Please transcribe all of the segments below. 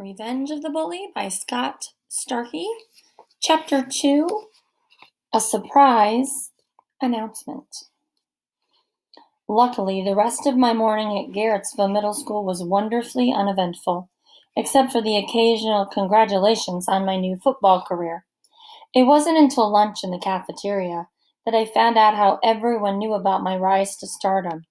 Revenge of the Bully by Scott Starkey. Chapter 2, A Surprise Announcement. Luckily, the rest of my morning at Garrettsville Middle School was wonderfully uneventful, except for the occasional congratulations on my new football career. It wasn't until lunch in the cafeteria that I found out how everyone knew about my rise to stardom.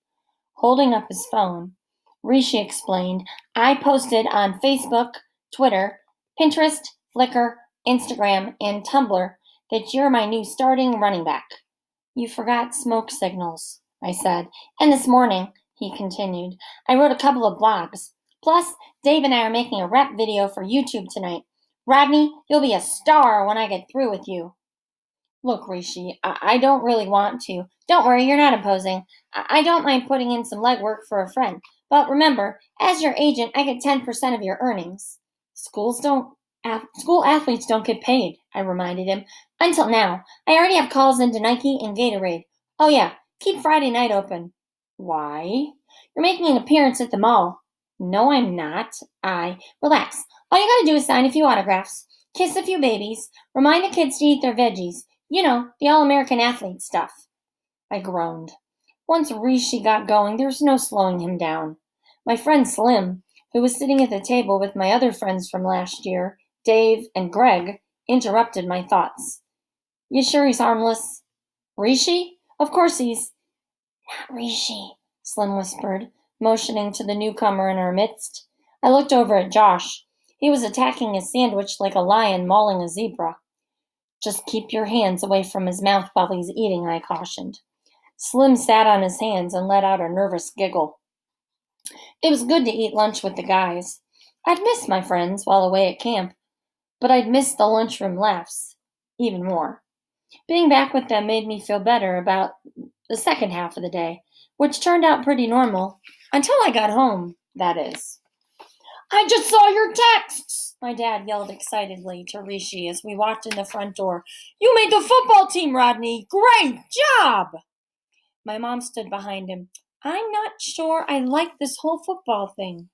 Holding up his phone, Rishi explained, I posted on Facebook, Twitter, Pinterest, Flickr, Instagram, and Tumblr that you're my new starting running back. You forgot smoke signals, I said. And this morning, he continued, I wrote a couple of blogs. Plus, Dave and I are making a rap video for YouTube tonight. Rodney, you'll be a star when I get through with you. Look, Rishi, I don't really want to. Don't worry, you're not imposing. I don't mind putting in some legwork for a friend. But remember, as your agent, I get 10% of your earnings. School athletes don't get paid, I reminded him. Until now. I already have calls into Nike and Gatorade. Oh yeah, keep Friday night open. Why? You're making an appearance at the mall. No, I'm not. Relax. All you gotta do is sign a few autographs, kiss a few babies, remind the kids to eat their veggies. You know, the all-American athlete stuff. I groaned. Once Rishi got going, there was no slowing him down. My friend Slim, who was sitting at the table with my other friends from last year, Dave and Greg, interrupted my thoughts. You sure he's harmless? Rishi? Of course he's... Not Rishi, Slim whispered, motioning to the newcomer in our midst. I looked over at Josh. He was attacking his sandwich like a lion mauling a zebra. Just keep your hands away from his mouth while he's eating, I cautioned. Slim sat on his hands and let out a nervous giggle. It was good to eat lunch with the guys. I'd missed my friends while away at camp, but I'd missed the lunchroom laughs even more. Being back with them made me feel better about the second half of the day, which turned out pretty normal, until I got home, that is. I just saw your texts, my dad yelled excitedly to Rishi as we walked in the front door. You made the football team, Rodney! Great job! My mom stood behind him. I'm not sure I like this whole football thing.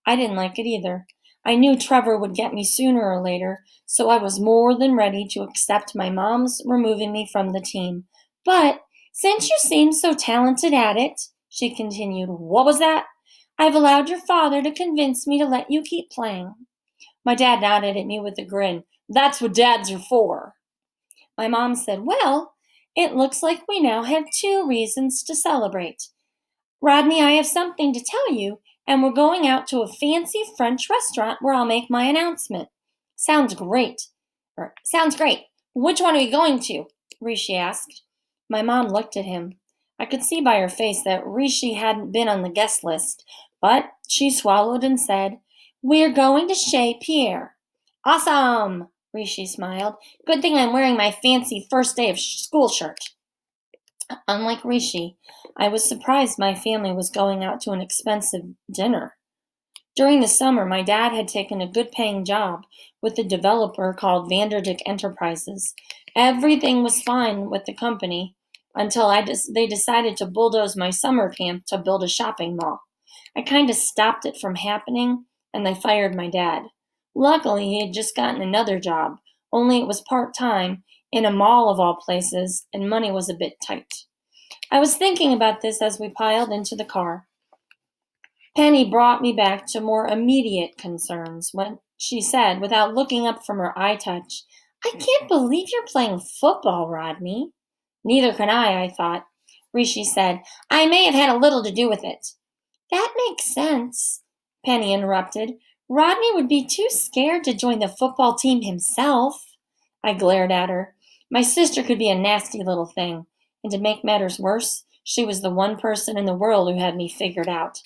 I didn't like it either. I knew Trevor would get me sooner or later, so I was more than ready to accept my mom's removing me from the team. But since you seem so talented at it, she continued, what was that? I've allowed your father to convince me to let you keep playing. My dad nodded at me with a grin. That's what dads are for. My mom said, well, it looks like we now have 2 reasons to celebrate. Rodney, I have something to tell you, and we're going out to a fancy French restaurant where I'll make my announcement. Sounds great. Which one are we going to? Rishi asked. My mom looked at him. I could see by her face that Rishi hadn't been on the guest list, but she swallowed and said, We're going to Chez Pierre. Awesome, Rishi smiled. Good thing I'm wearing my fancy first day of school shirt. Unlike Rishi, I was surprised my family was going out to an expensive dinner. During the summer, my dad had taken a good-paying job with a developer called Vanderdick Enterprises. Everything was fine with the company until they decided to bulldoze my summer camp to build a shopping mall. I kind of stopped it from happening, and they fired my dad. Luckily, he had just gotten another job, only it was part-time, in a mall of all places, and money was a bit tight. I was thinking about this as we piled into the car. Penny brought me back to more immediate concerns when she said, without looking up from her eye touch, I can't believe you're playing football, Rodney. Neither can I thought. Rishi said, I may have had a little to do with it. That makes sense, Penny interrupted. Rodney would be too scared to join the football team himself. I glared at her. My sister could be a nasty little thing, and to make matters worse, she was the one person in the world who had me figured out.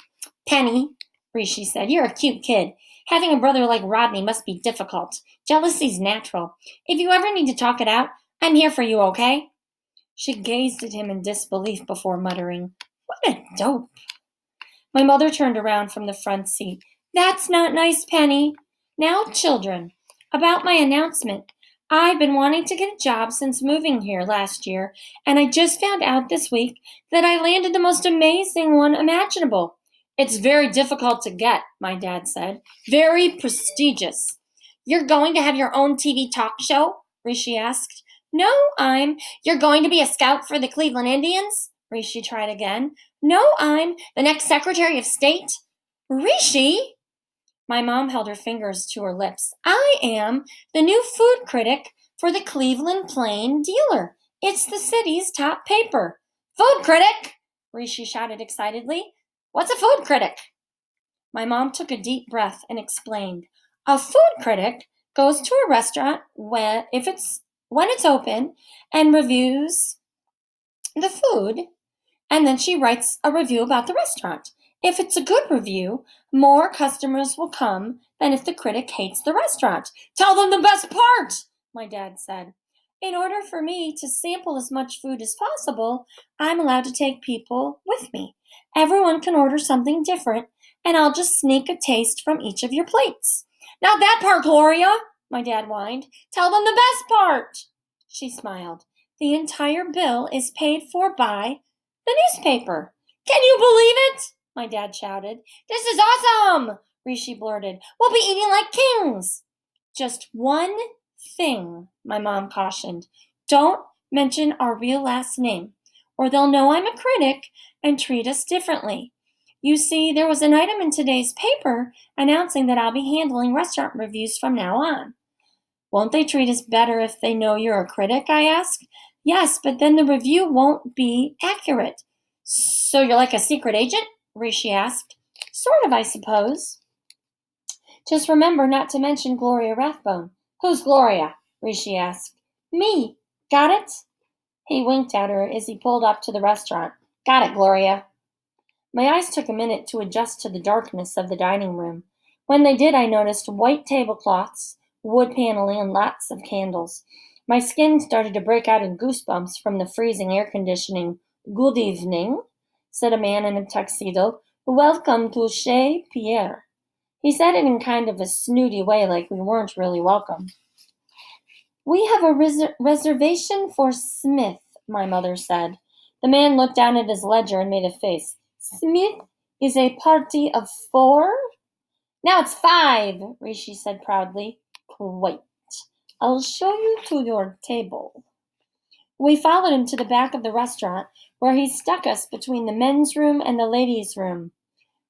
Penny, Rishi said, you're a cute kid. Having a brother like Rodney must be difficult. Jealousy's natural. If you ever need to talk it out, I'm here for you, okay? She gazed at him in disbelief before muttering, What a dope. My mother turned around from the front seat. That's not nice, Penny. Now, children, about my announcement. I've been wanting to get a job since moving here last year, and I just found out this week that I landed the most amazing one imaginable. It's very difficult to get, my dad said. Very prestigious. You're going to have your own TV talk show? Rishi asked. No, You're going to be a scout for the Cleveland Indians? Rishi tried again. No, I'm the next Secretary of State? Rishi? My mom held her fingers to her lips. I am the new food critic for the Cleveland Plain Dealer. It's the city's top paper. Food critic! Rishi shouted excitedly. What's a food critic? My mom took a deep breath and explained. A food critic goes to a restaurant when it's open and reviews the food, and then she writes a review about the restaurant. If it's a good review, more customers will come than if the critic hates the restaurant. Tell them the best part, my dad said. In order for me to sample as much food as possible, I'm allowed to take people with me. Everyone can order something different, and I'll just sneak a taste from each of your plates. Now that part, Gloria, my dad whined. Tell them the best part. She smiled. The entire bill is paid for by the newspaper. Can you believe it? My dad shouted. This is awesome, Rishi blurted. We'll be eating like kings. Just one thing, my mom cautioned. Don't mention our real last name, or they'll know I'm a critic and treat us differently. You see, there was an item in today's paper announcing that I'll be handling restaurant reviews from now on. Won't they treat us better if they know you're a critic? I asked. Yes, but then the review won't be accurate. So you're like a secret agent? Rishi asked. Sort of, I suppose. Just remember not to mention Gloria Rathbone. Who's Gloria? Rishi asked. Me. Got it? He winked at her as he pulled up to the restaurant. Got it, Gloria. My eyes took a minute to adjust to the darkness of the dining room. When they did, I noticed white tablecloths, wood paneling, and lots of candles. My skin started to break out in goosebumps from the freezing air conditioning. Good evening, said a man in a tuxedo. Welcome to Chez Pierre. He said it in kind of a snooty way, like we weren't really welcome. We have a reservation for Smith, my mother said. The man looked down at his ledger and made a face. Smith is a party of 4? Now it's 5, Rishi said proudly. Quite. I'll show you to your table. We followed him to the back of the restaurant, where he stuck us between the men's room and the ladies' room.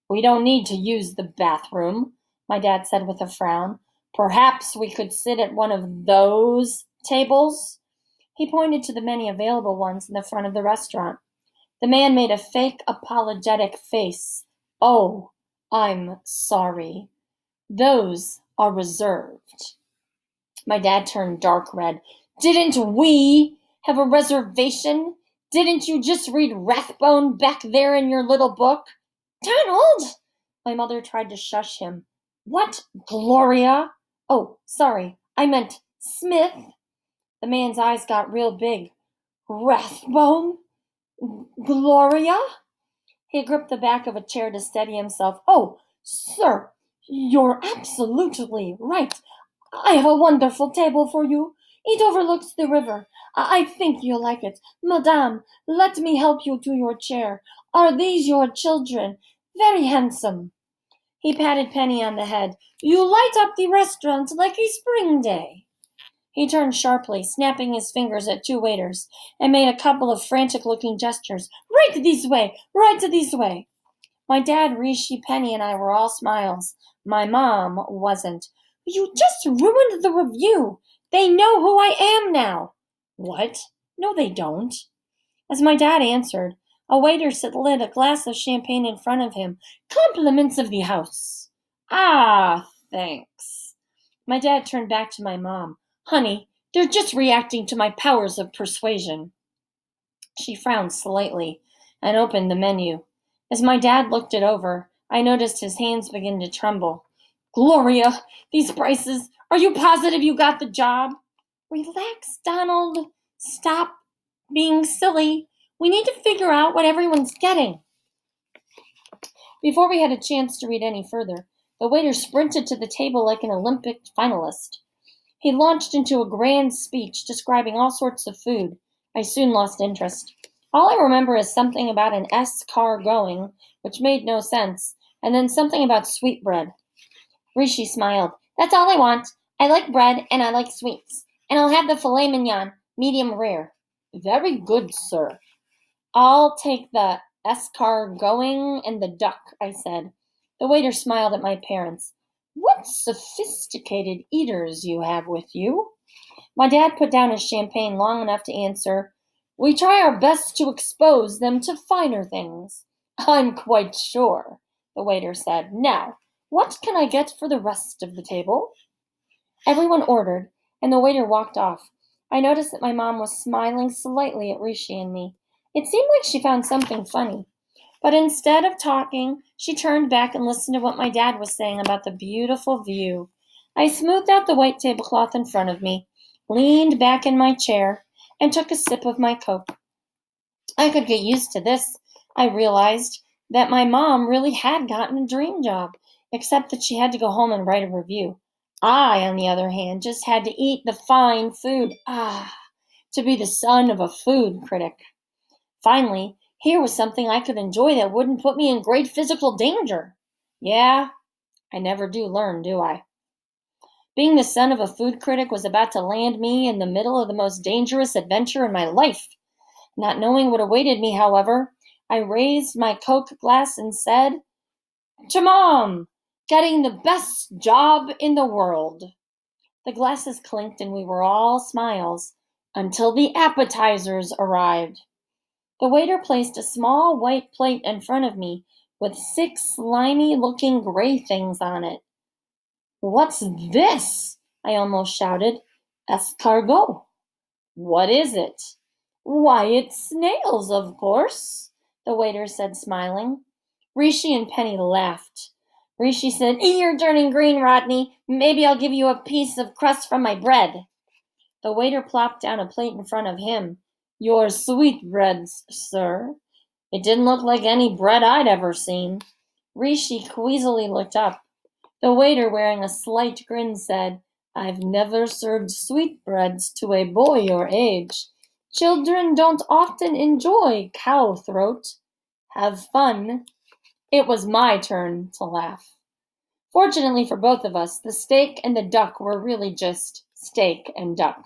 We don't need to use the bathroom, my dad said with a frown. Perhaps we could sit at one of those tables? He pointed to the many available ones in the front of the restaurant. The man made a fake apologetic face. Oh, I'm sorry. Those are reserved. My dad turned dark red. Didn't we have a reservation? Didn't you just read Rathbone back there in your little book? Donald! My mother tried to shush him. What, Gloria? Oh, sorry, I meant Smith. The man's eyes got real big. Rathbone? Gloria? He gripped the back of a chair to steady himself. Oh, sir, you're absolutely right. I have a wonderful table for you. It overlooks the river. I think you'll like it. Madame, let me help you to your chair. Are these your children? Very handsome. He patted Penny on the head. You light up the restaurant like a spring day. He turned sharply, snapping his fingers at 2 waiters, and made a couple of frantic-looking gestures. Right this way! Right this way! My dad, Rishi, Penny, and I were all smiles. My mom wasn't. You just ruined the review. They know who I am now. What? No, they don't. As my dad answered, a waiter lit a glass of champagne in front of him. Compliments of the house. Ah, thanks. My dad turned back to my mom. Honey, they're just reacting to my powers of persuasion. She frowned slightly and opened the menu. As my dad looked it over, I noticed his hands begin to tremble. Gloria, these prices, are you positive you got the job? Relax, Donald. Stop being silly. We need to figure out what everyone's getting. Before we had a chance to read any further, the waiter sprinted to the table like an Olympic finalist. He launched into a grand speech describing all sorts of food. I soon lost interest. All I remember is something about an S car going, which made no sense, and then something about sweetbread. Rishi smiled. That's all I want. I like bread and I like sweets. And I'll have the filet mignon, medium rare. Very good, sir. I'll take the escargoing and the duck, I said. The waiter smiled at my parents. What sophisticated eaters you have with you. My dad put down his champagne long enough to answer, We try our best to expose them to finer things. I'm quite sure, the waiter said. Now, what can I get for the rest of the table? Everyone ordered, and the waiter walked off. I noticed that my mom was smiling slightly at Rishi and me. It seemed like she found something funny. But instead of talking, she turned back and listened to what my dad was saying about the beautiful view. I smoothed out the white tablecloth in front of me, leaned back in my chair, and took a sip of my Coke. I could get used to this. I realized that my mom really had gotten a dream job, except that she had to go home and write a review. I, on the other hand, just had to eat the fine food. To be the son of a food critic. Finally, here was something I could enjoy that wouldn't put me in great physical danger. Yeah, I never do learn, do I? Being the son of a food critic was about to land me in the middle of the most dangerous adventure in my life. Not knowing what awaited me, however, I raised my Coke glass and said, To Mom! Getting the best job in the world. The glasses clinked and we were all smiles until the appetizers arrived. The waiter placed a small white plate in front of me with 6 slimy-looking gray things on it. What's this? I almost shouted. Escargot. What is it? Why, it's snails, of course, the waiter said, smiling. Rishi and Penny laughed. Rishi said, You're turning green, Rodney. Maybe I'll give you a piece of crust from my bread. The waiter plopped down a plate in front of him. Your sweetbreads, sir. It didn't look like any bread I'd ever seen. Rishi queasily looked up. The waiter, wearing a slight grin, said, I've never served sweetbreads to a boy your age. Children don't often enjoy cow throat. Have fun. It was my turn to laugh. Fortunately for both of us, the steak and the duck were really just steak and duck.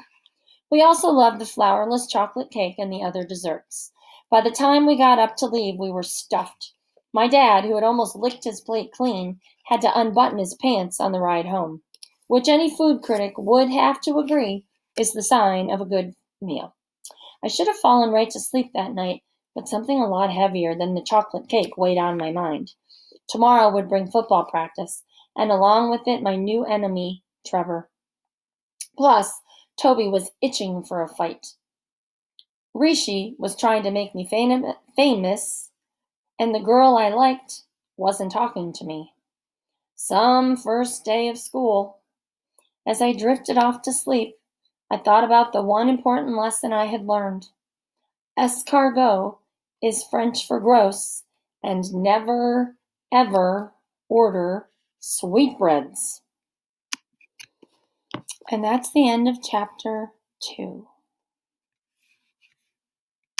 We also loved the flourless chocolate cake and the other desserts. By the time we got up to leave, we were stuffed. My dad, who had almost licked his plate clean, had to unbutton his pants on the ride home, which any food critic would have to agree is the sign of a good meal. I should have fallen right to sleep that night, but something a lot heavier than the chocolate cake weighed on my mind. Tomorrow would bring football practice, and along with it my new enemy, Trevor. Plus, Toby was itching for a fight. Rishi was trying to make me famous, and the girl I liked wasn't talking to me. Some first day of school. As I drifted off to sleep, I thought about the one important lesson I had learned. Escargot is French for gross, and never, ever order sweetbreads. And that's the end of chapter 2.